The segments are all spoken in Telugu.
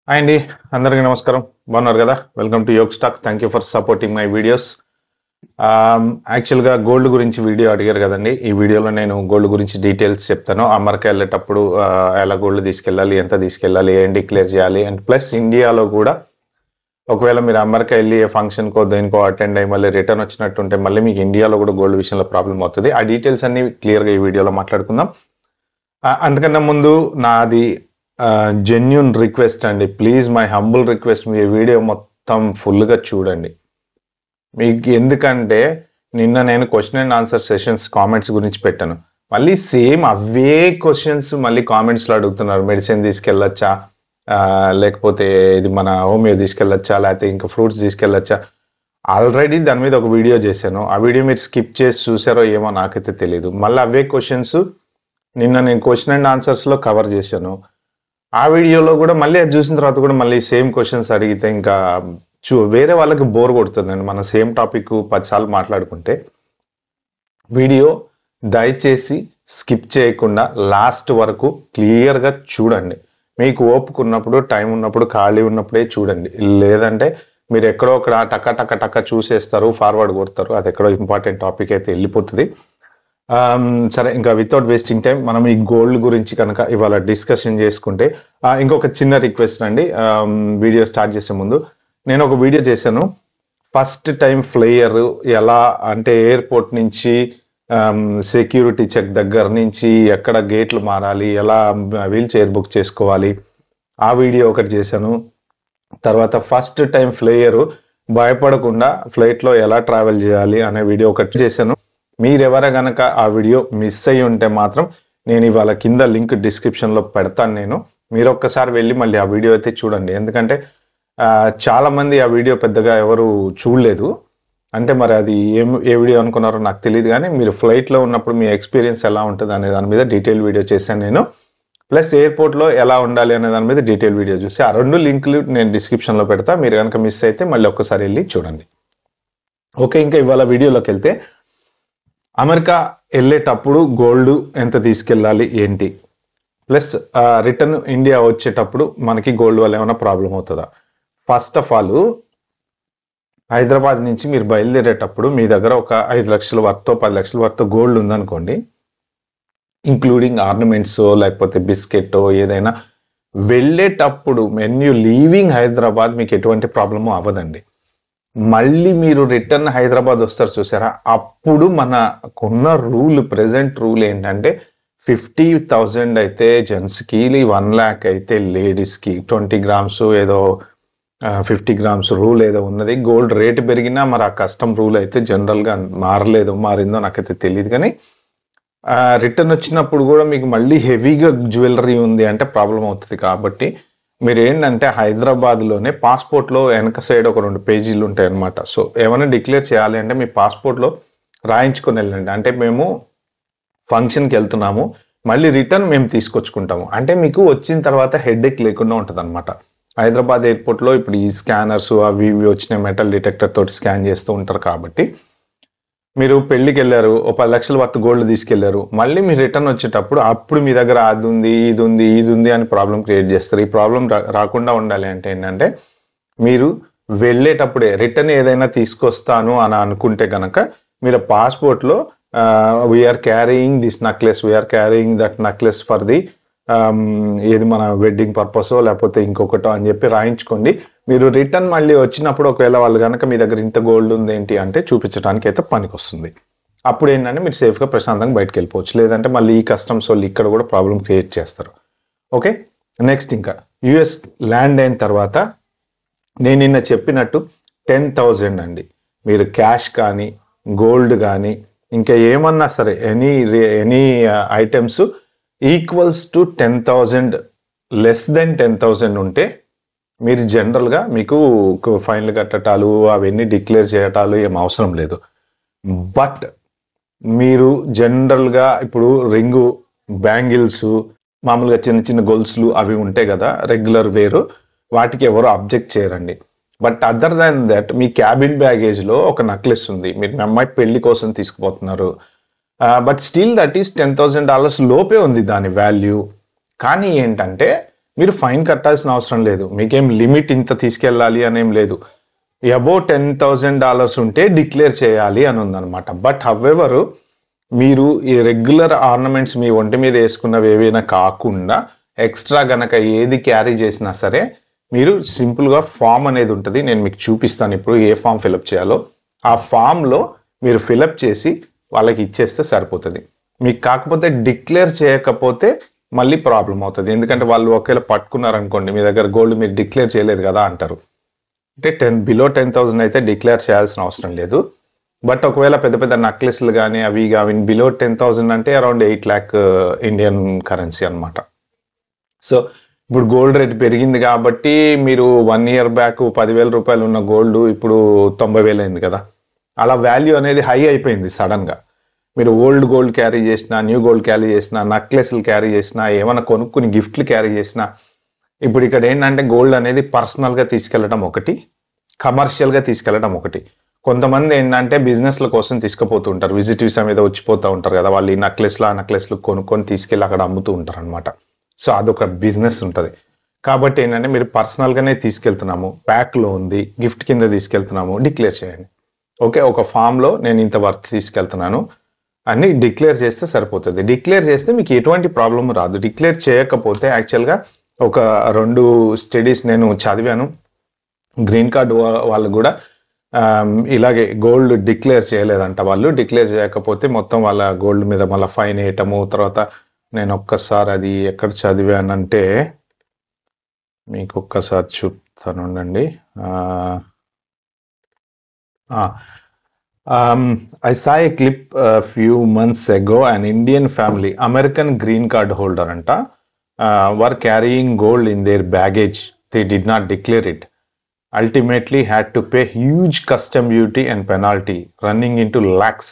హాయ్ అండి, అందరికీ నమస్కారం. బాగున్నారు కదా? Welcome to Yog stock. Thank you for supporting my videos. యాక్చువల్గా గోల్డ్ గురించి వీడియో అడిగారు కదండి. ఈ వీడియోలో నేను గోల్డ్ గురించి డీటెయిల్స్ చెప్తాను. అమెరికా వెళ్ళేటప్పుడు ఎలా గోల్డ్ తీసుకెళ్ళాలి, ఎంత తీసుకెళ్ళాలి, ఏం డిక్లేర్ చేయాలి, అండ్ ప్లస్ ఇండియాలో కూడా ఒకవేళ మీరు అమెరికా వెళ్ళి ఏ ఫంక్షన్కో దేనికో అటెండ్ అయ్యి మళ్ళీ రిటర్న్ వచ్చినట్టుంటే మళ్ళీ మీకు ఇండియాలో కూడా గోల్డ్ విషయంలో ప్రాబ్లం అవుతుంది. ఆ డీటెయిల్స్ అన్ని క్లియర్గా ఈ వీడియోలో మాట్లాడుకుందాం. అంతకన్నా ముందు నాది జెన్యూన్ రిక్వెస్ట్ అండి, please my humble request, me video మొత్తం ఫుల్గా చూడండి. మీకు ఎందుకంటే నిన్న నేను question and answer sessions comments గురించి పెట్టాను. మళ్ళీ సేమ్ అవే క్వశ్చన్స్ మళ్ళీ కామెంట్స్లో అడుగుతున్నారు. మెడిసిన్ తీసుకెళ్ళొచ్చా, లేకపోతే ఇది మన హోమియో తీసుకెళ్ళొచ్చా, లేకపోతే ఇంకా ఫ్రూట్స్ తీసుకెళ్ళొచ్చా. ఆల్రెడీ దాని మీద ఒక వీడియో చేశాను. ఆ వీడియో మీరు స్కిప్ చేసి చూసారో ఏమో నాకైతే తెలియదు. మళ్ళీ అవే క్వశ్చన్స్ నిన్న నేను క్వశ్చన్ అండ్ ఆన్సర్స్లో కవర్ చేశాను. ఆ వీడియోలో కూడా మళ్ళీ అది చూసిన తర్వాత కూడా మళ్ళీ సేమ్ క్వశ్చన్స్ అడిగితే ఇంకా వేరే వాళ్ళకి బోర్ కొడుతుందండి. మన సేమ్ టాపిక్ 10 సార్లు మాట్లాడుకుంటే. వీడియో దయచేసి స్కిప్ చేయకుండా లాస్ట్ వరకు క్లియర్గా చూడండి. మీకు ఓపిక ఉన్నప్పుడు, టైం ఉన్నప్పుడు, ఖాళీ ఉన్నప్పుడే చూడండి. లేదంటే మీరు ఎక్కడో ఒక టక్క చూసేస్తారు, ఫార్వర్డ్ కొడతారు. అది ఎక్కడో ఇంపార్టెంట్ టాపిక్ అయితే వెళ్ళిపోతుంది. సరే, ఇంకా వితౌట్ వేస్టింగ్ టైం మనం ఈ గోల్డ్ గురించి కనుక ఇవాళ డిస్కషన్ చేసుకుంటే, ఇంకొక చిన్న రిక్వెస్ట్ అండి. వీడియో స్టార్ట్ చేసే ముందు నేను ఒక వీడియో చేశాను. ఫస్ట్ టైం ఫ్లైయర్ ఎలా అంటే ఎయిర్పోర్ట్ నుంచి సెక్యూరిటీ చెక్ దగ్గర నుంచి ఎక్కడ గేట్లు మారాలి, ఎలా వీల్ చైర్ బుక్ చేసుకోవాలి, ఆ వీడియో ఒకటి చేశాను. తర్వాత ఫస్ట్ టైం ఫ్లైయర్ భయపడకుండా ఫ్లైట్లో ఎలా ట్రావెల్ చేయాలి అనే వీడియో ఒకటి చేశాను. మీరెవర గనక ఆ వీడియో మిస్ అయ్యి ఉంటే మాత్రం నేను ఇవాళ కింద లింక్ డిస్క్రిప్షన్లో పెడతాను. మీరు ఒక్కసారి వెళ్ళి మళ్ళీ ఆ వీడియో అయితే చూడండి. ఎందుకంటే చాలామంది ఆ వీడియో పెద్దగా ఎవరు చూడలేదు. అంటే మరి అది ఏ వీడియో అనుకున్నారో నాకు తెలియదు, కానీ మీరు ఫ్లైట్లో ఉన్నప్పుడు మీ ఎక్స్పీరియన్స్ ఎలా ఉంటుంది అనే దాని మీద డీటెయిల్ వీడియో చేశాను నేను. ప్లస్ ఎయిర్పోర్ట్లో ఎలా ఉండాలి అనే దాని మీద డీటెయిల్ వీడియో చూసి ఆ 2 లింకులు నేను డిస్క్రిప్షన్లో పెడతా. మీరు కనుక మిస్ అయితే మళ్ళీ ఒక్కసారి వెళ్ళి చూడండి. ఓకే, ఇంకా ఇవాళ వీడియోలోకి వెళ్తే, అమెరికా వెళ్ళేటప్పుడు గోల్డ్ ఎంత తీసుకెళ్ళాలి ఏంటి, ప్లస్ రిటర్న్ ఇండియా వచ్చేటప్పుడు మనకి గోల్డ్ వల్ల ఏమైనా ప్రాబ్లం అవుతుందా. ఫస్ట్ ఆఫ్ ఆల్, హైదరాబాద్ నుంచి మీరు బయలుదేరేటప్పుడు మీ దగ్గర ఒక 5 లక్షల వర్తో 10 లక్షల వర్తో గోల్డ్ ఉందనుకోండి, ఇంక్లూడింగ్ ఆర్నమెంట్స్ లేకపోతే బిస్కెట్ ఏదైనా, వెళ్ళేటప్పుడు వెన్ యూ లీవింగ్ హైదరాబాద్ మీకు ఎటువంటి ప్రాబ్లము అవ్వదండి. మళ్ళీ మీరు రిటర్న్ హైదరాబాద్ వస్తారు చూసారా, అప్పుడు మనకున్న ప్రెజెంట్ రూల్ ఏంటంటే 50,000 అయితే జెంట్స్కి, 1 lakh అయితే లేడీస్కి, 20 grams ఏదో 50 grams రూల్ ఏదో ఉన్నది. గోల్డ్ రేటు పెరిగినా మరి ఆ కస్టమ్ రూల్ అయితే జనరల్గా మారిందో నాకైతే తెలియదు. కానీ రిటర్న్ వచ్చినప్పుడు కూడా మీకు మళ్ళీ హెవీగా జ్యువెలరీ ఉంది అంటే ప్రాబ్లం అవుతుంది. కాబట్టి మీరు ఏంటంటే హైదరాబాద్లోనే పాస్పోర్ట్లో వెనక సైడ్ ఒక 2 పేజీలు ఉంటాయి అన్నమాట. సో ఏమైనా డిక్లేర్ చేయాలి అంటే మీ పాస్పోర్ట్లో రాయించుకొని వెళ్ళండి. అంటే మేము ఫంక్షన్కి వెళ్తున్నాము, మళ్ళీ రిటర్న్ మేము తీసుకొచ్చుకుంటాము అంటే మీకు వచ్చిన తర్వాత హెడ్ఏక్ లేకుండా ఉంటుంది అనమాట. హైదరాబాద్ ఎయిర్పోర్ట్లో ఇప్పుడు ఈ స్కానర్స్ అవి ఇవి వచ్చినాయి, మెటల్ డిటెక్టర్ తోటి స్కాన్ చేస్తూ ఉంటారు. కాబట్టి మీరు పెళ్లికి వెళ్ళారు, ఓ 10 లక్షల వర్త్ గోల్డ్ తీసుకెళ్లారు, మళ్ళీ మీరు రిటర్న్ వచ్చేటప్పుడు అప్పుడు మీ దగ్గర అది ఉంది ఇది ఉంది అని ప్రాబ్లం క్రియేట్ చేస్తారు. ఈ ప్రాబ్లం రాకుండా ఉండాలి అంటే ఏంటంటే, మీరు వెళ్ళేటప్పుడే రిటర్న్ ఏదైనా తీసుకొస్తాను అని అనుకుంటే కనుక మీరు పాస్పోర్ట్లో we're carrying this necklace, we're carrying that necklace for the ఏది మన వెడ్డింగ్ పర్పసో లేకపోతే ఇంకొకటో అని చెప్పి రాయించుకోండి. మీరు రిటర్న్ మళ్ళీ వచ్చినప్పుడు ఒకవేళ వాళ్ళు కనుక మీ దగ్గర ఇంత గోల్డ్ ఉంది ఏంటి అంటే చూపించడానికి అయితే పనికి వస్తుంది. అప్పుడు ఏంటంటే మీరు సేఫ్గా ప్రశాంతంగా బయటకు వెళ్ళిపోవచ్చు. లేదంటే మళ్ళీ ఈ కస్టమ్స్ వాళ్ళు ఇక్కడ కూడా ప్రాబ్లం క్రియేట్ చేస్తారు. ఓకే, నెక్స్ట్ ఇంకా యుఎస్ ల్యాండ్ అయిన తర్వాత నేను నిన్న చెప్పినట్టు 10,000 అండి. మీరు క్యాష్ కానీ గోల్డ్ కానీ ఇంకా ఏమన్నా సరే any items equals to 10,000, less than 10,000 ఉంటే మీరు జనరల్గా మీకు ఫైన్లు కట్టటాలు అవన్నీ డిక్లేర్ చేయటాలు ఏం అవసరం లేదు. బట్ మీరు జనరల్గా ఇప్పుడు రింగు, బ్యాంగిల్స్, మామూలుగా చిన్న చిన్న గొలుసులు అవి ఉంటాయి కదా రెగ్యులర్ వేరు, వాటికి ఎవరు అబ్జెక్ట్ చేయరండి. బట్ అదర్ దాన్ దట్ మీ క్యాబిన్ బ్యాగేజ్లో ఒక నెక్లెస్ ఉంది, మీరు మీ అమ్మాయి పెళ్లి కోసం తీసుకుపోతున్నారు, బట్ స్టిల్ దట్ ఈస్ $10,000 లోపే ఉంది దాని వాల్యూ. కానీ ఏంటంటే మీరు ఫైన్ కట్టాల్సిన అవసరం లేదు. మీకేం లిమిట్ ఇంత తీసుకెళ్ళాలి అనేం లేదు. అబౌట్ $10,000 ఉంటే డిక్లేర్ చేయాలి అని ఉందన్నమాట. బట్ హవెవర్ మీరు ఈ రెగ్యులర్ ఆర్నమెంట్స్ మీ ఒంటి మీద వేసుకున్నవి ఏవైనా కాకుండా ఎక్స్ట్రా గనక ఏది క్యారీ చేసినా సరే మీరు సింపుల్గా ఫామ్ అనేది ఉంటుంది. నేను మీకు చూపిస్తాను ఇప్పుడు ఏ ఫామ్ ఫిలప్ చేయాలో. ఆ ఫామ్లో మీరు ఫిలప్ చేసి వాళ్ళకి ఇచ్చేస్తే సరిపోతుంది. మీకు కాకపోతే డిక్లేర్ చేయకపోతే మళ్ళీ ప్రాబ్లం అవుతుంది. ఎందుకంటే వాళ్ళు ఒకవేళ పట్టుకున్నారనుకోండి, మీ దగ్గర గోల్డ్ మీరు డిక్లేర్ చేయలేదు కదా అంటారు. అంటే బిలో 10,000 అయితే డిక్లేర్ చేయాల్సిన అవసరం లేదు. బట్ ఒకవేళ పెద్ద పెద్ద నక్లెస్లు కానీ అవి బిలో 10,000 అంటే అరౌండ్ 8 lakh ఇండియన్ కరెన్సీ అనమాట. సో ఇప్పుడు గోల్డ్ రేట్ పెరిగింది కాబట్టి మీరు 1 year బ్యాక్ 10,000 రూపాయలు ఉన్న గోల్డ్ ఇప్పుడు 90,000 అయింది కదా. అలా వాల్యూ అనేది హై అయిపోయింది సడన్గా. మీరు ఓల్డ్ గోల్డ్ క్యారీ చేసినా, న్యూ గోల్డ్ క్యారీ చేసినా, నక్లెస్లు క్యారీ చేసినా, ఏమైనా కొనుక్కుని గిఫ్ట్లు క్యారీ చేసినా, ఇప్పుడు ఇక్కడ ఏంటంటే గోల్డ్ అనేది పర్సనల్గా తీసుకెళ్ళడం ఒకటి, కమర్షియల్గా తీసుకెళ్ళడం ఒకటి. కొంతమంది ఏంటంటే బిజినెస్ల కోసం తీసుకుపోతుంటారు, విజిట్ వీసా మీద వచ్చిపోతూ ఉంటారు కదా, వాళ్ళు ఈ నక్లెస్లు ఆ నక్లెస్లు కొనుక్కొని తీసుకెళ్ళి అక్కడ అమ్ముతూ ఉంటారు అనమాట. సో అదొక బిజినెస్ ఉంటుంది. కాబట్టి ఏంటంటే మీరు పర్సనల్గానే తీసుకెళ్తున్నాము, ప్యాక్లో ఉంది, గిఫ్ట్ కింద తీసుకెళ్తున్నాము, డిక్లేర్ చేయండి. ఓకే, ఒక ఫామ్లో నేను ఇంత వర్త్ తీసుకెళ్తున్నాను అని డిక్లేర్ చేస్తే సరిపోతుంది. డిక్లేర్ చేస్తే మీకు ఎటువంటి ప్రాబ్లం రాదు. డిక్లేర్ చేయకపోతే యాక్చువల్గా ఒక 2 స్టడీస్ నేను చదివాను. గ్రీన్ కార్డ్ వాళ్ళు కూడా ఇలాగే గోల్డ్ డిక్లేర్ చేయలేదంట. వాళ్ళు డిక్లేర్ చేయకపోతే మొత్తం వాళ్ళ గోల్డ్ మీద మళ్ళీ ఫైన్ వేయటము. తర్వాత నేను ఒక్కసారి అది ఎక్కడ చదివానంటే మీకు ఒక్కసారి చూపుతానుండండి. I saw a clip a few months ago. An Indian family, American green card holder anta, were carrying gold in their baggage. They did not declare it. Ultimately had to pay huge custom duty and penalty running into lakhs.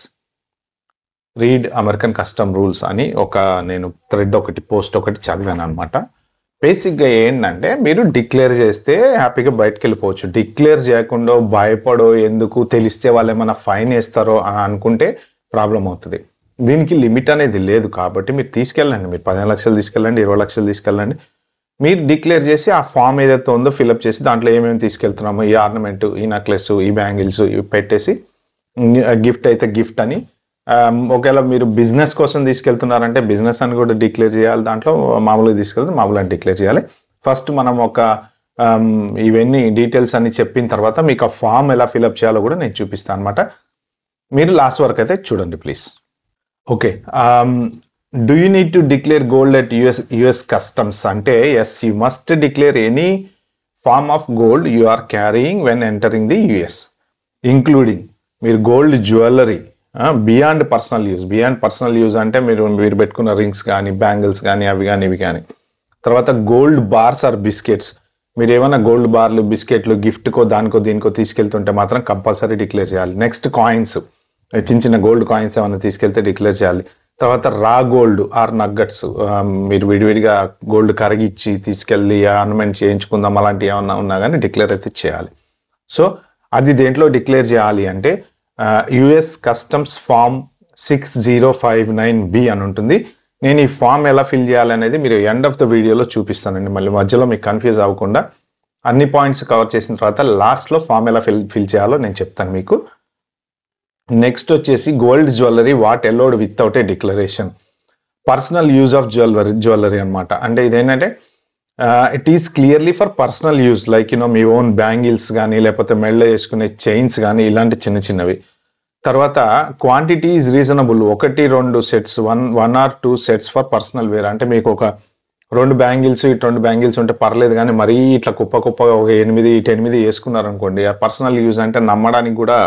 Read American custom rules అని ఒక నేను థ్రెడ్ ఒకటి పోస్ట్ ఒకటి చదివాను అనమాట. బేసిక్గా ఏంటంటే మీరు డిక్లేర్ చేస్తే హ్యాపీగా బయటకు వెళ్ళిపోవచ్చు. డిక్లేర్ చేయకుండా భయపడో ఎందుకు తెలిస్తే వాళ్ళు ఏమైనా ఫైన్ వేస్తారో అని అనుకుంటే ప్రాబ్లం అవుతుంది. దీనికి లిమిట్ అనేది లేదు కాబట్టి మీరు తీసుకెళ్ళండి. మీరు 15 లక్షలు తీసుకెళ్ళండి, 20 లక్షలు తీసుకెళ్ళండి. మీరు డిక్లేర్ చేసి ఆ ఫామ్ ఏదైతే ఉందో ఫిలప్ చేసి దాంట్లో ఏమేమి తీసుకెళ్తున్నామో, ఈ ఆర్నమెంట్, ఈ నెక్లెస్, ఈ బ్యాంగిల్స్ ఇవి పెట్టేసి గిఫ్ట్ అయితే గిఫ్ట్ అని, ఒకవేళ మీరు బిజినెస్ కోసం తీసుకెళ్తున్నారంటే బిజినెస్ అని కూడా డిక్లేర్ చేయాలి. దాంట్లో మామూలుగా తీసుకెళ్తే మామూలు అని డిక్లేర్ చేయాలి. ఫస్ట్ మనం ఒక ఇవన్నీ డీటెయిల్స్ అన్ని చెప్పిన తర్వాత మీకు ఆ ఫామ్ ఎలా ఫిలప్ చేయాలో కూడా నేను చూపిస్తాను అనమాట. మీరు లాస్ట్ వరకు అయితే చూడండి please. Okay, do you need to declare gold at US customs అంటే yes, you must declare any form of gold you are carrying when entering the US, including మీరు gold jewellery beyond personal use. Beyond personal use అంటే మీరు పెట్టుకున్న రింగ్స్ కానీ, బ్యాంగిల్స్ కానీ, అవి కానీ ఇవి కానీ. తర్వాత గోల్డ్ బార్స్ ఆర్ బిస్కెట్స్, మీరు ఏమైనా గోల్డ్ బార్లు, బిస్కెట్లు గిఫ్ట్కో దానికో దీనికో తీసుకెళ్తుంటే మాత్రం కంపల్సరీ డిక్లేర్ చేయాలి. నెక్స్ట్ కాయిన్స్, చిన్న చిన్న గోల్డ్ కాయిన్స్ ఏమైనా తీసుకెళ్తే డిక్లేర్ చేయాలి. తర్వాత రా గోల్డ్ ఆర్ నగ్గట్స్, మీరు విడివిడిగా గోల్డ్ కరిగిచ్చి తీసుకెళ్ళి ఆర్నమెంట్ చేయించుకుందాం అలాంటివి ఏమన్నా ఉన్నా కానీ డిక్లేర్ అయితే చేయాలి. సో అది దేంట్లో డిక్లేర్ చేయాలి అంటే యుఎస్ కస్టమ్స్ ఫామ్ 6059B అని ఉంటుంది. నేను ఈ ఫామ్ ఎలా ఫిల్ చేయాలనేది మీరు ఎండ్ ఆఫ్ ద వీడియోలో చూపిస్తానండి. మళ్ళీ మధ్యలో మీకు కన్ఫ్యూజ్ అవ్వకుండా అన్ని పాయింట్స్ కవర్ చేసిన తర్వాత లాస్ట్లో ఫామ్ ఎలా ఫిల్ చేయాలో నేను చెప్తాను మీకు. నెక్స్ట్ వచ్చేసి gold jewellery what allowed without a declaration. Personal use of jewellery అనమాట. అంటే ఇదేంటంటే it is clearly for personal use, like me own bangles కానీ, లేకపోతే మెడలో వేసుకునే చైన్స్ కానీ, ఇలాంటి చిన్న చిన్నవి. తర్వాత quantity is reasonable, 1-2 sets, 1 or 2 sets for personal wear. అంటే మీకు ఒక 2 బ్యాంగిల్స్, 2 బ్యాంగిల్స్ ఉంటే పర్లేదు, కానీ మరీ ఇట్లా కుప్ప ఒక 8 వేసుకున్నారనుకోండి, ఆ పర్సనల్ యూజ్ అంటే నమ్మడానికి కూడా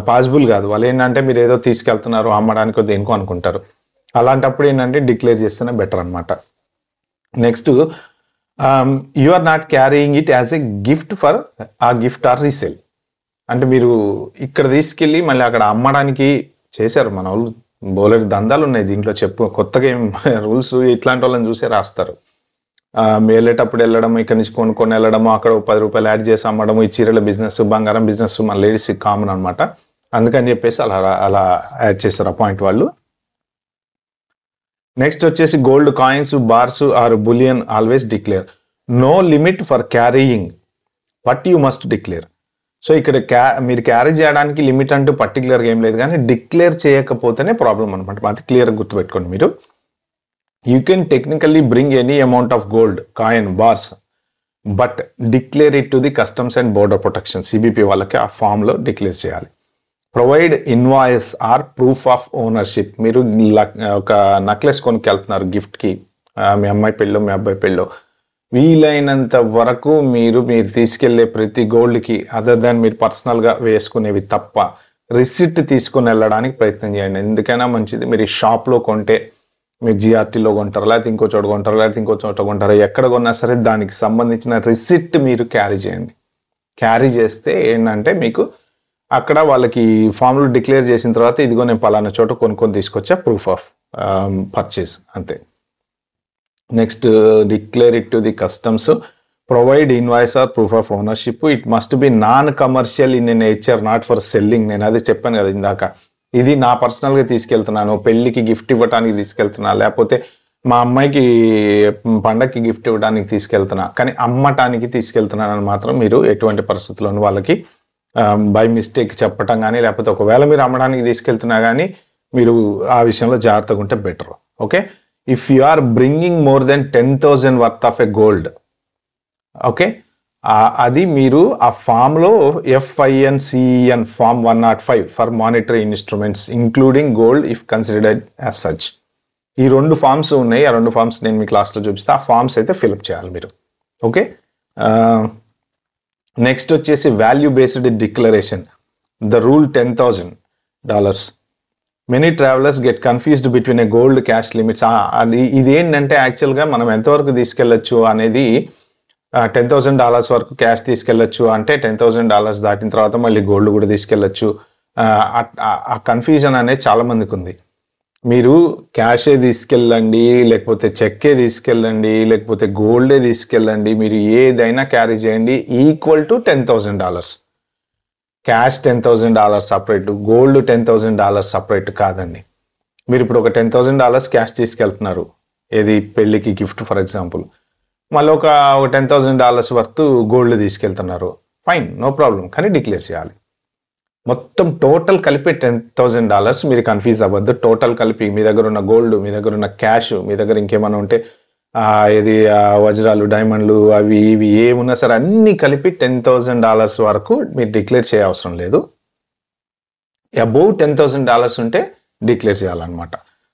పాసిబుల్ కాదు. వాళ్ళు ఏంటంటే మీరు ఏదో తీసుకెళ్తున్నారు అమ్మడానికో దేనికో అనుకుంటారు. అలాంటప్పుడు ఏంటంటే డిక్లేర్ చేస్తేనే బెటర్ అనమాట. Next you are not carrying it as a gift for a gift or resale. అంటే మీరు ఇక్కడ తీసుకెళ్ళి మళ్ళీ అక్కడ అమ్మడానికి చేశారు. మన వాళ్ళు బోలెడు దందాలు ఉన్నాయి దీంట్లో, కొత్తగా ఏం రూల్స్ ఇట్లాంటి వాళ్ళని చూసే రాస్తారు. వెళ్ళేటప్పుడు వెళ్ళడం, ఇక్కడ నుంచి కొనుక్కొని వెళ్ళడము, అక్కడ 10 రూపాయలు యాడ్ చేసి అమ్మడము, ఈ చీరల బిజినెస్, బంగారం బిజినెస్ మన లేడీస్ కామన్ అనమాట. అందుకని చెప్పేసి అలా యాడ్ చేస్తారు ఆ పాయింట్ వాళ్ళు. నెక్స్ట్ వచ్చేసి gold coins, bars or bullion always declare. No limit for carrying but you must declare. So ఇక్కడ మీరు క్యారీ చేయడానికి లిమిట్ అంటూ పర్టికులర్గా ఏం లేదు, కానీ డిక్లేర్ చేయకపోతేనే ప్రాబ్లం అనమాట. అది క్లియర్గా గుర్తుపెట్టుకోండి మీరు. You can technically bring any amount of gold, coin, bars, but declare it to the customs and border protection, CBP వాళ్ళకి ఆ ఫామ్లో డిక్లేర్ చేయాలి. Provide invoice or proof of ownership. మీరు ఒక నెక్లెస్ కొనుక్కెళ్తున్నారు గిఫ్ట్కి, మీ అమ్మాయి పెళ్ళో మీ అబ్బాయి పెళ్ళో, వీలైనంత వరకు మీరు తీసుకెళ్లే ప్రతి గోల్డ్కి అదర్ దాన్ మీరు పర్సనల్గా వేసుకునేవి తప్ప రిసిప్ట్ తీసుకుని వెళ్ళడానికి ప్రయత్నం చేయండి. ఎందుకైనా మంచిది. మీరు ఈ షాప్లో కొంటే, మీరు జిఆర్టీలో కొంటారు, లేకపోతే ఇంకో చోట కొంటారు, లేకపోతే ఇంకో చోట కొంటారు, ఎక్కడ కొన్నా సరే దానికి సంబంధించిన రిసిప్ట్ మీరు క్యారీ చేయండి. క్యారీ చేస్తే ఏంటంటే మీకు అక్కడ వాళ్ళకి ఫామ్లో డిక్లేర్ చేసిన తర్వాత ఇదిగో నేను పలానా చోట కొనుక్కొని తీసుకొచ్చా, ప్రూఫ్ ఆఫ్ పర్చేస్, అంతే. Next declare it to the customs. Provide invoice or proof of ownership. It must be non commercial in nature, not for selling. నేను అదే చెప్పాను కదా ఇందాక, ఇది నా పర్సనల్గా తీసుకెళ్తున్నాను, పెళ్ళికి గిఫ్ట్ ఇవ్వడానికి తీసుకెళ్తున్నా, లేకపోతే మా అమ్మాయికి పండగకి గిఫ్ట్ ఇవ్వడానికి తీసుకెళ్తున్నా, కానీ అమ్మటానికి తీసుకెళ్తున్నానని మాత్రం మీరు ఎటువంటి పరిస్థితుల్లోనూ వాళ్ళకి బై మిస్టేక్ చెప్పటం కానీ, లేకపోతే ఒకవేళ మీరు అమ్మడానికి తీసుకెళ్తున్నా కానీ మీరు ఆ విషయంలో జాగ్రత్తగా ఉంటే better. Okay. If you are bringing more than 10,000 worth of a gold, okay, అది మీరు ఆ ఫామ్లో FINCEN form 105 for monetary instruments including gold if considered as such. ఈ 2 ఫామ్స్ ఉన్నాయి. ఆ 2 ఫామ్స్ నేను మీ క్లాస్లో చూపిస్తే ఆ ఫామ్స్ అయితే ఫిల్అప్ చేయాలి మీరు. ఓకే. నెక్స్ట్ వచ్చేసి value based declaration. The rule $10,000. Many travellers get confused between A gold cash limits. ఇది ఏంటంటే యాక్చువల్గా మనం ఎంతవరకు తీసుకెళ్ళచ్చు అనేది, $10,000 వరకు క్యాష్ తీసుకెళ్ళచ్చు అంటే $10,000 దాటిన తర్వాత మళ్ళీ గోల్డ్ కూడా తీసుకెళ్ళచ్చు. ఆ కన్ఫ్యూజన్ అనేది చాలా మందికి ఉంది. మీరు క్యాషే తీసుకెళ్ళండి, లేకపోతే చెక్కే తీసుకెళ్ళండి, లేకపోతే గోల్డే తీసుకెళ్ళండి, మీరు ఏదైనా క్యారీ చేయండి, equal to $10,000. Cash $10,000 separate, gold $10,000 separate కాదండి. మీరు ఇప్పుడు ఒక $10,000 క్యాష్ తీసుకెళ్తున్నారు, ఏది పెళ్ళికి గిఫ్ట్ ఫర్ ఎగ్జాంపుల్, మళ్ళీ ఒక $10,000 వర్త్ గోల్డ్ తీసుకెళ్తున్నారు, ఫైన్, నో ప్రాబ్లం, కానీ డిక్లేర్ చేయాలి. మొత్తం టోటల్ కలిపి $10,000. మీరు కన్ఫ్యూజ్ అవ్వద్దు. టోటల్ కలిపి మీ దగ్గర ఉన్న గోల్డ్, మీ దగ్గర ఉన్న క్యాష్, మీ దగ్గర ఇంకేమైనా ఉంటే ఇది వజ్రాలు, డైమండ్లు, అవి ఇవి ఏమున్నా సరే అన్ని కలిపి $10,000 వరకు మీరు డిక్లేర్ చేయవసరం లేదు. అబౌవ్ $10,000 ఉంటే డిక్లేర్ చేయాలన్నమాట.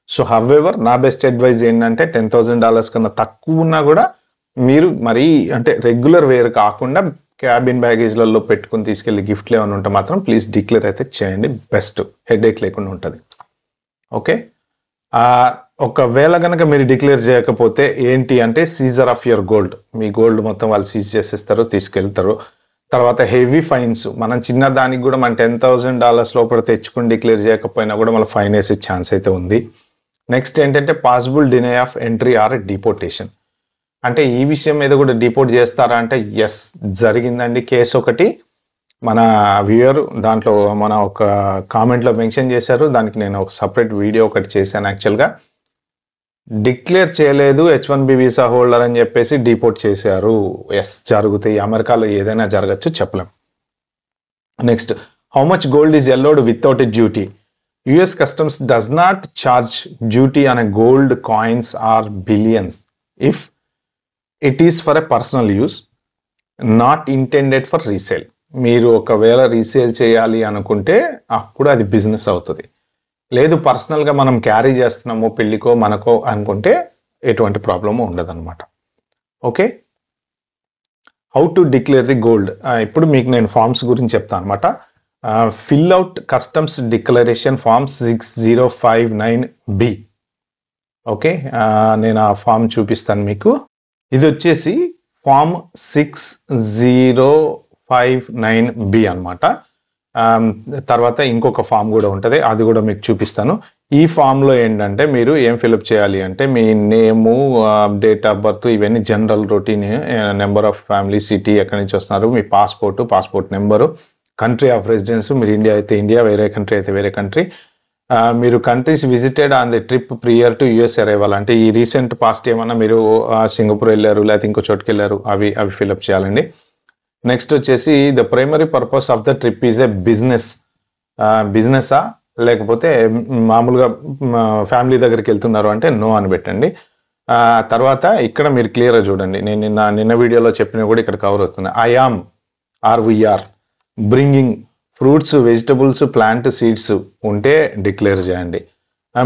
సో హవెవర్ నా బెస్ట్ అడ్వైజ్ ఏంటంటే $10,000 కన్నా తక్కువ ఉన్నా కూడా మీరు మరీ అంటే రెగ్యులర్ వేర్ కాకుండా క్యాబిన్ బ్యాగేజ్లలో పెట్టుకుని తీసుకెళ్ళి గిఫ్ట్లు ఏమైనా ఉంటే మాత్రం ప్లీజ్ డిక్లేర్ అయితే చేయండి, బెస్ట్, హెడేక్ లేకుండా ఉంటుంది. ఓకే. ఒకవేళ కనుక మీరు డిక్లేర్ చేయకపోతే ఏంటి అంటే Caesar of your gold, me gold మొత్తం వాళ్ళు సీజ్ చేసేస్తారు, తీసుకెళ్తారు. తర్వాత హెవీ ఫైన్స్. మనం చిన్న దానికి కూడా మన $10,000 లోపల తెచ్చుకుని డిక్లేర్ చేయకపోయినా కూడా మన ఫైన్ వేసే ఛాన్స్ అయితే ఉంది. నెక్స్ట్ ఏంటంటే possible deny of entry or deportation. అంటే ఈ విషయం మీద కూడా డిపోర్ట్ చేస్తారా అంటే ఎస్, జరిగిందండి కేసు ఒకటి. మన వ్యూయర్ దాంట్లో మన ఒక కామెంట్లో మెన్షన్ చేశారు, దానికి నేను ఒక సపరేట్ వీడియో ఒకటి చేశాను. యాక్చువల్గా డిక్లేర్ చేయలేదు H1B వీసా హోల్డర్ అని చెప్పేసి డిపోర్ట్ చేశారు. ఎస్, జరుగుతాయి. అమెరికాలో ఏదైనా జరగచ్చు, చెప్పలేం. Next, how much gold is allowed without a duty. US customs does not charge duty on a gold coins or billions if it is for a personal use, not intended for resale. మీరు ఒకవేళ రీసేల్ చేయాలి అనుకుంటే అప్పుడు అది బిజినెస్ అవుతుంది. లేదు పర్సనల్గా మనం క్యారీ చేస్తున్నామో పెళ్ళికో మనకో అనుకుంటే ఎటువంటి ప్రాబ్లము ఉండదన్నమాట. Okay. How to declare the gold. ఇప్పుడు మీకు నేను ఫార్మ్స్ గురించి చెప్తాను అనమాట. Fill out customs declaration form 6059B. Okay, నేను ఆ ఫామ్ చూపిస్తాను మీకు. ఇది వచ్చేసి ఫామ్ 6059B అనమాట. తర్వాత ఇంకొక ఫామ్ కూడా ఉంటుంది, అది కూడా మీకు చూపిస్తాను. ఈ ఫామ్లో ఏంటంటే మీరు ఏం ఫిల్అప్ చేయాలి అంటే మీ నేము, డేట్ ఆఫ్ బర్త్, ఇవన్నీ general routine, number of family, city, ఎక్కడి నుంచి వస్తున్నారు, మీ passport number, country of residence, మీరు ఇండియా అయితే ఇండియా, వేరే కంట్రీ అయితే వేరే కంట్రీ, మీరు countries visited on the trip prior to US arrival, అంటే ఈ రీసెంట్ పాస్ట్ ఏమన్నా మీరు సింగపూర్ వెళ్ళారు లేకపోతే ఇంకో చోటుకి వెళ్ళారు, అవి ఫిల్అప్ చేయాలండి. నెక్స్ట్ వచ్చేసి the primary purpose of the trip is a బిజినెస్సా లేకపోతే మామూలుగా ఫ్యామిలీ దగ్గరికి వెళ్తున్నారు అంటే నో అని పెట్టండి. తర్వాత ఇక్కడ మీరు క్లియర్గా చూడండి, నేను నిన్న వీడియోలో చెప్పినవి కూడా ఇక్కడ కవర్ అవుతున్నాయి. I am or we are bringing fruits, vegetables, plant, seeds ఉంటే డిక్లేర్ చేయండి.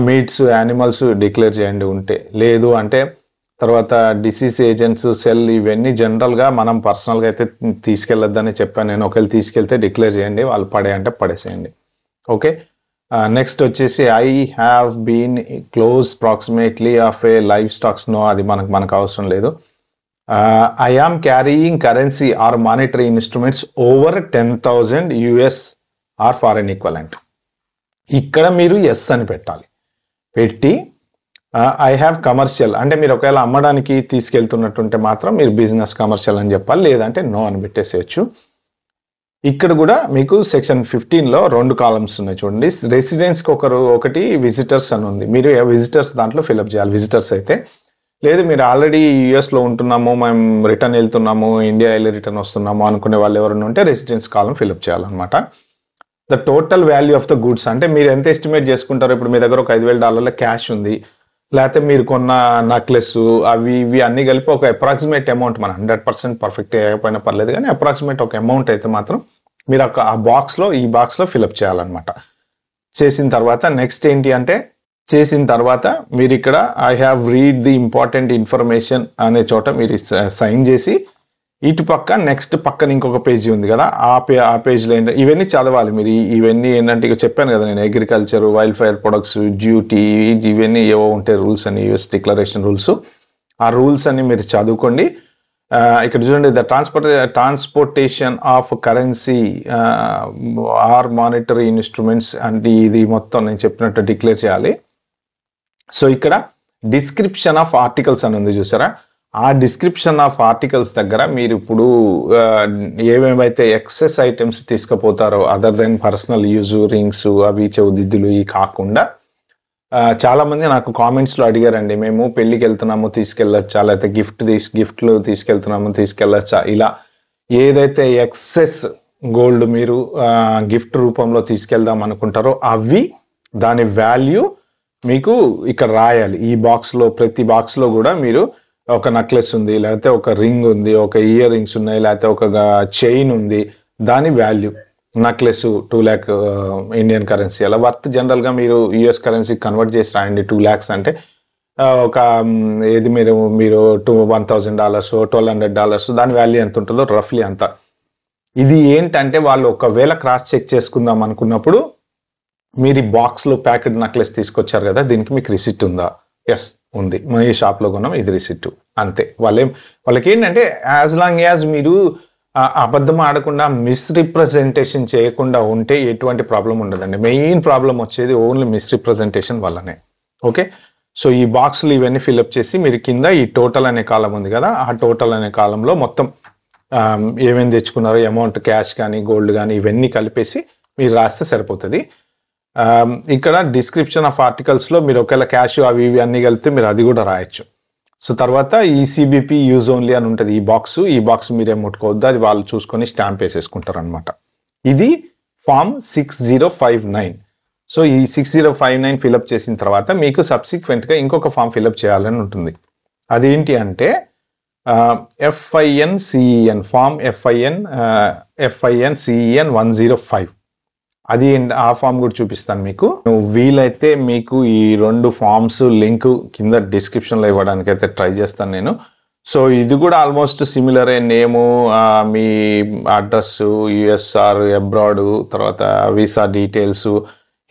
మీట్స్, యానిమల్స్ డిక్లేర్ చేయండి ఉంటే. లేదు అంటే తర్వాత డిసీజ్ ఏజెంట్స్, సెల్, ఇవన్నీ జనరల్గా మనం పర్సనల్గా అయితే తీసుకెళ్ళొద్దని చెప్పాను నేను. ఒకవేళ తీసుకెళ్తే డిక్లేర్ చేయండి, వాళ్ళు పడే అంటే పడేసేయండి. ఓకే, నెక్స్ట్ వచ్చేసి I have been close proximately of a live stocks. No, అది మనకు అవసరం లేదు. I am carrying currency or monetary instruments over 10,000 US or foreign equivalent. ఇక్కడ మీరు ఎస్ అని పెట్టాలి. పెట్టి ఐ హ్యావ్ కమర్షియల్ అంటే మీరు ఒకవేళ అమ్మడానికి తీసుకెళ్తున్నట్టుంటే మాత్రం మీరు బిజినెస్ కమర్షియల్ అని చెప్పాలి, లేదంటే నో అని పెట్టేసేయచ్చు. ఇక్కడ కూడా మీకు సెక్షన్ 15లో 2 కాలమ్స్ ఉన్నాయి చూడండి. రెసిడెన్స్కి ఒకటి, విజిటర్స్ అని ఉంది. మీరు విజిటర్స్ దాంట్లో ఫిల్అప్ చేయాలి. విజిటర్స్ అయితే లేదు, మీరు ఆల్రెడీ యూఎస్లో ఉంటున్నాము, మేము రిటర్న్ వెళ్తున్నాము, ఇండియా వెళ్ళి రిటర్న్ వస్తున్నాము అనుకునే వాళ్ళు ఎవరైనా ఉంటే రెసిడెన్స్ కాలం ఫిల్అప్ చేయాలన్నమాట. The total value of the goods అంటే మీరు ఎంత ఎస్టిమేట్ చేసుకుంటారో. ఇప్పుడు మీ దగ్గర ఒక $5,000 క్యాష్ ఉంది, లేకపోతే మీరు కొన్న నెక్లెస్ అవి ఇవి అన్ని కలిపి ఒక అప్రాక్సిమేట్ అమౌంట్, మన 100% పర్ఫెక్ట్ అయిపోయినా పర్లేదు కానీ అప్రాక్సిమేట్ ఒక అమౌంట్ అయితే మాత్రం మీరు ఈ బాక్స్లో ఫిల్అప్ చేయాలన్నమాట. చేసిన తర్వాత నెక్స్ట్ ఏంటి అంటే, చేసిన తర్వాత మీరు ఇక్కడ I have read the important information అనే చోట మీరు సైన్ చేసి, ఇటు పక్క నెక్స్ట్ పక్కన ఇంకొక పేజీ ఉంది కదా, ఆ పేజ్లో ఏంటంటే ఇవన్నీ చదవాలి మీరు. ఇవన్నీ ఏంటంటే ఇక చెప్పాను కదా నేను, agriculture, wild fire products, duty, ఇవన్నీ ఏవో ఉంటాయి రూల్స్ అని, యూఎస్ డిక్లరేషన్ రూల్స్. ఆ రూల్స్ అన్ని మీరు చదువుకోండి. ఇక్కడ చూడండి, the transportation of currency or monetary instruments అంటే ఇది మొత్తం నేను చెప్పినట్టు డిక్లేర్ చేయాలి. సో ఇక్కడ డిస్క్రిప్షన్ ఆఫ్ ఆర్టికల్స్ అని ఉంది చూసారా, ఆ డిస్క్రిప్షన్ ఆఫ్ ఆర్టికల్స్ దగ్గర మీరు ఇప్పుడు ఏమేమైతే ఎక్సెస్ ఐటమ్స్ తీసుకుపోతారో other than personal use, rings, అవి చెవుదిద్దులు ఈ కాకుండా, చాలా మంది నాకు కామెంట్స్లో అడిగారండి, మేము పెళ్ళికి వెళ్తున్నాము తీసుకెళ్ళొచ్చా, లేకపోతే గిఫ్ట్లు తీసుకెళ్తున్నాము తీసుకెళ్ళొచ్చా, ఇలా ఏదైతే ఎక్సెస్ గోల్డ్ మీరు గిఫ్ట్ రూపంలో తీసుకెళ్దాం అనుకుంటారో అవి, దాని వాల్యూ మీకు ఇక్కడ రాయాలి. ఈ బాక్స్లో, ప్రతి బాక్స్లో కూడా మీరు ఒక నెక్లెస్ ఉంది, లేకపోతే ఒక రింగ్ ఉంది, ఒక ఇయర్ రింగ్స్ ఉన్నాయి, లేకపోతే ఒక చైన్ ఉంది, దాని value necklace 2 lakh Indian currency, అలా వర్త్ జనరల్గా మీరు యుఎస్ కరెన్సీ కన్వర్ట్ చేసి రాయండి. 2 lakhs అంటే ఒక ఏది మీరు $1,000, $1,200 దాని వాల్యూ ఎంత ఉంటుందో రఫ్లీ అంత. ఇది ఏంటంటే వాళ్ళు ఒకవేళ క్రాస్ చెక్ చేసుకుందాం అనుకున్నప్పుడు, మీరు ఈ బాక్స్లో ప్యాకెడ్ నెక్లెస్ తీసుకొచ్చారు కదా, దీనికి మీకు రిసిట్ ఉందా? ఎస్ ఉంది, మన ఈ షాప్లో కొన్నాం, ఇది రిసిట్, అంతే. వాళ్ళకి ఏంటంటే యాజ్ లాంగ్ యాజ్ మీరు అబద్ధం ఆడకుండా, మిస్రిప్రజెంటేషన్ చేయకుండా ఉంటే ఎటువంటి ప్రాబ్లం ఉండదండి. మెయిన్ ప్రాబ్లం వచ్చేది ఓన్లీ మిస్రిప్రజెంటేషన్ వల్లనే. ఓకే, సో ఈ బాక్స్లు ఇవన్నీ ఫిల్అప్ చేసి మీరు కింద ఈ టోటల్ అనే కాలం ఉంది కదా, ఆ టోటల్ అనే కాలంలో మొత్తం ఏమేమి తెచ్చుకున్నారో అమౌంట్, క్యాష్ కానీ గోల్డ్ కానీ ఇవన్నీ కలిపేసి మీరు రాస్తే సరిపోతుంది. ఇక్కడ డిస్క్రిప్షన్ ఆఫ్ ఆర్టికల్స్లో మీరు ఒకవేళ క్యాష్ అవి ఇవి అన్ని కలిపితే మీరు అది కూడా రాయొచ్చు. సో తర్వాత ఈసీబీపీ యూజ్ ఓన్లీ అని ఉంటుంది ఈ బాక్స్ మీరేం ముట్టుకోవద్దు, అది వాళ్ళు చూసుకొని స్టాంప్ వేసేసుకుంటారు అనమాట. ఇది ఫామ్ 6059. సో ఈ 6059 ఫిల్అప్ చేసిన తర్వాత మీకు సబ్సిక్వెంట్గా ఇంకొక ఫామ్ ఫిల్అప్ చేయాలని ఉంటుంది. అదేంటి అంటే FINCEN ఫామ్ FINCEN 105. అది ఆ ఫామ్ కూడా చూపిస్తాను మీకు. వీలైతే మీకు ఈ 2 ఫామ్స్ లింక్ కింద డిస్క్రిప్షన్లో ఇవ్వడానికి అయితే ట్రై చేస్తాను నేను. సో ఇది కూడా ఆల్మోస్ట్ సిమిలరే, నేము, మీ అడ్రస్, యుఎస్ఆర్, అబ్రాడ్, తర్వాత వీసా డీటెయిల్స్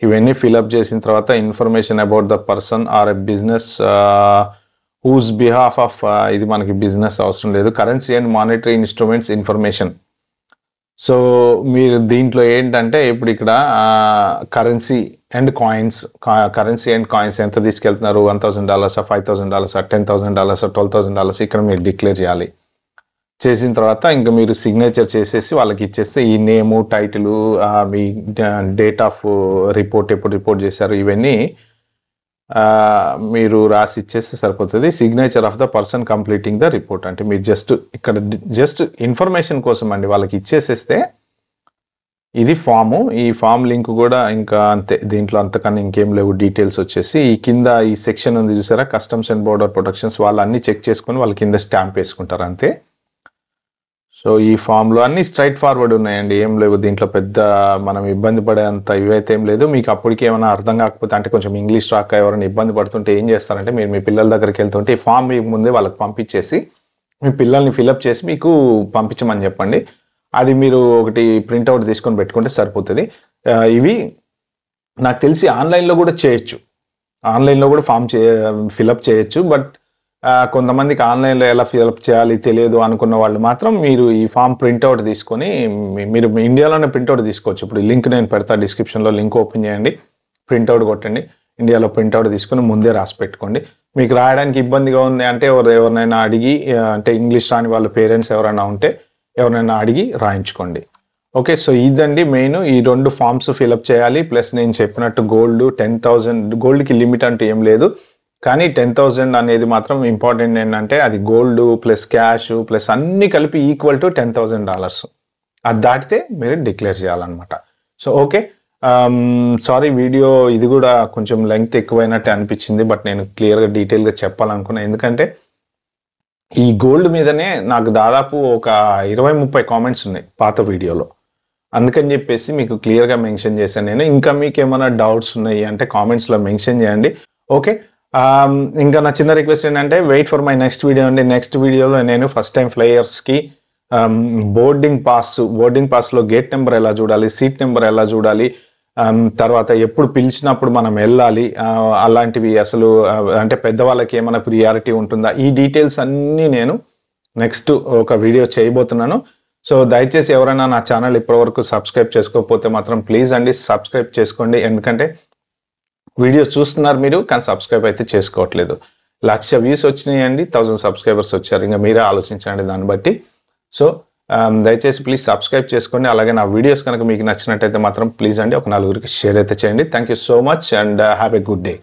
ఇవన్నీ ఫిల్అప్ చేసిన తర్వాత information about the person or a business whose behalf of, ఇది మనకి బిజినెస్ అవసరం లేదు. Currency and monetary instruments information. So మీరు దీంట్లో ఏంటంటే ఇప్పుడు ఇక్కడ కరెన్సీ అండ్ కాయిన్స్ ఎంత తీసుకెళ్తున్నారు, $1,000, $5,000, $10,000, $12,000 ఇక్కడ మీరు డిక్లేర్ చేయాలి. చేసిన తర్వాత ఇంకా మీరు సిగ్నేచర్ చేసేసి వాళ్ళకి ఇచ్చేస్తే ఈ నేము టైటిల్ మీ డేట్ ఆఫ్ రిపోర్ట్ ఎప్పుడు రిపోర్ట్ చేశారు ఇవన్నీ మీరు రాసి ఇచ్చేస్తే సరిపోతుంది. Signature of the person completing the report అంటే మీరు జస్ట్ ఇన్ఫర్మేషన్ కోసం అండి వాళ్ళకి ఇచ్చేసేస్తే ఇది ఫాము. ఈ ఫామ్ లింక్ కూడా ఇంకా అంతే, దీంట్లో అంతకన్నా ఇంకేం లేవు డీటెయిల్స్ వచ్చేసి. ఈ కింద ఈ సెక్షన్ ఉంది చూసారా, కస్టమ్స్ అండ్ బోర్డర్ ప్రొటెక్షన్స్, వాళ్ళు అన్ని చెక్ చేసుకొని వాళ్ళ కింద స్టాంప్ వేసుకుంటారు అంతే. సో ఈ ఫామ్లో అన్ని స్ట్రైట్ ఫార్వర్డ్ ఉన్నాయండి, ఏం లేవు దీంట్లో పెద్ద మనం ఇబ్బంది పడేంత ఇవైతే ఏం లేదు. మీకు అప్పటికి ఏమైనా అర్థం కాకపోతే అంటే కొంచెం ఇంగ్లీష్ రాక ఎవరైనా ఇబ్బంది పడుతుంటే ఏం చేస్తారంటే మీరు మీ పిల్లల దగ్గరికి వెళ్తుంటే ఈ ఫామ్ మీకు ముందే వాళ్ళకి పంపించేసి మీ పిల్లల్ని ఫిలప్ చేసి మీకు పంపించమని చెప్పండి. అది మీరు ఒకటి ప్రింట్అవుట్ తీసుకొని పెట్టుకుంటే సరిపోతుంది. ఇవి నాకు తెలిసి ఆన్లైన్లో కూడా చేయొచ్చు, ఆన్లైన్లో కూడా ఫామ్ ఫిలప్ చేయొచ్చు. బట్ కొంతమందికి ఆన్లైన్లో ఎలా ఫిలప్ చేయాలి తెలియదు అనుకున్న వాళ్ళు మాత్రం మీరు ఈ ఫామ్ ప్రింట్అవుట్ తీసుకొని మీరు ఇండియాలోనే ప్రింట్అవుట్ తీసుకోవచ్చు. ఇప్పుడు లింక్ నేను పెడతా డిస్క్రిప్షన్లో, లింక్ ఓపెన్ చేయండి, ప్రింట్అవుట్ కొట్టండి, ఇండియాలో ప్రింట్అవుట్ తీసుకొని ముందే రాసి పెట్టుకోండి. మీకు రాయడానికి ఇబ్బందిగా ఉంది అంటే ఎవరినైనా అడిగి, అంటే ఇంగ్లీష్ రాని వాళ్ళ పేరెంట్స్ ఎవరైనా ఉంటే ఎవరైనా అడిగి రాయించుకోండి. ఓకే, సో ఇదండి మెయిన్. ఈ 2 ఫామ్స్ ఫిలప్ చేయాలి. ప్లస్ నేను చెప్పినట్టు గోల్డ్ 10,000, గోల్డ్కి లిమిట్ అంటూ ఏం లేదు, కానీ 10,000 అనేది మాత్రం ఇంపార్టెంట్. ఏంటంటే అది గోల్డ్ ప్లస్ క్యాష్ ప్లస్ అన్ని కలిపి ఈక్వల్ టు $10,000. అది దాటితే మీరు డిక్లేర్ చేయాలన్నమాట. సో ఓకే, సారీ వీడియో ఇది కూడా కొంచెం లెంగ్త్ ఎక్కువైనట్టు అనిపించింది, బట్ నేను క్లియర్గా డీటెయిల్గా చెప్పాలనుకున్నాను. ఎందుకంటే ఈ గోల్డ్ మీదనే నాకు దాదాపు ఒక 20-30 కామెంట్స్ ఉన్నాయి పాత వీడియోలో, అందుకని చెప్పేసి మీకు క్లియర్గా మెన్షన్ చేశాను నేను. ఇంకా మీకు ఏమైనా డౌట్స్ ఉన్నాయి అంటే కామెంట్స్లో మెన్షన్ చేయండి. ఓకే, ఇంకా నా చిన్న రిక్వెస్ట్ ఏంటంటే wait for my next video అండి. నెక్స్ట్ వీడియోలో నేను ఫస్ట్ టైం ఫ్లైయర్స్కి బోర్డింగ్ పాస్లో గేట్ నెంబర్ ఎలా చూడాలి, సీట్ నెంబర్ ఎలా చూడాలి, తర్వాత ఎప్పుడు పిలిచినప్పుడు మనం వెళ్ళాలి, అలాంటివి అసలు అంటే పెద్దవాళ్ళకి ఏమైనా ప్రియారిటీ ఉంటుందా, ఈ డీటెయిల్స్ అన్నీ నేను నెక్స్ట్ ఒక వీడియో చేయబోతున్నాను. సో దయచేసి ఎవరైనా నా ఛానల్ ఇప్పటివరకు సబ్స్క్రైబ్ చేసుకోకపోతే మాత్రం ప్లీజ్ అండి సబ్స్క్రైబ్ చేసుకోండి. ఎందుకంటే వీడియో చూస్తున్నారు మీరు, కానీ సబ్స్క్రైబ్ అయితే చేసుకోవట్లేదు. 1,00,000 వ్యూస్ వచ్చినాయండి, 1000 సబ్స్క్రైబర్స్ వచ్చారు, ఇంకా మీరే ఆలోచించండి దాన్ని బట్టి. సో దయచేసి ప్లీజ్ సబ్స్క్రైబ్ చేసుకోండి. అలాగే నా వీడియోస్ కనుక మీకు నచ్చినట్టయితే మాత్రం ప్లీజ్ అండి ఒక 4 షేర్ అయితే చేయండి. Thank you so much and have a good day.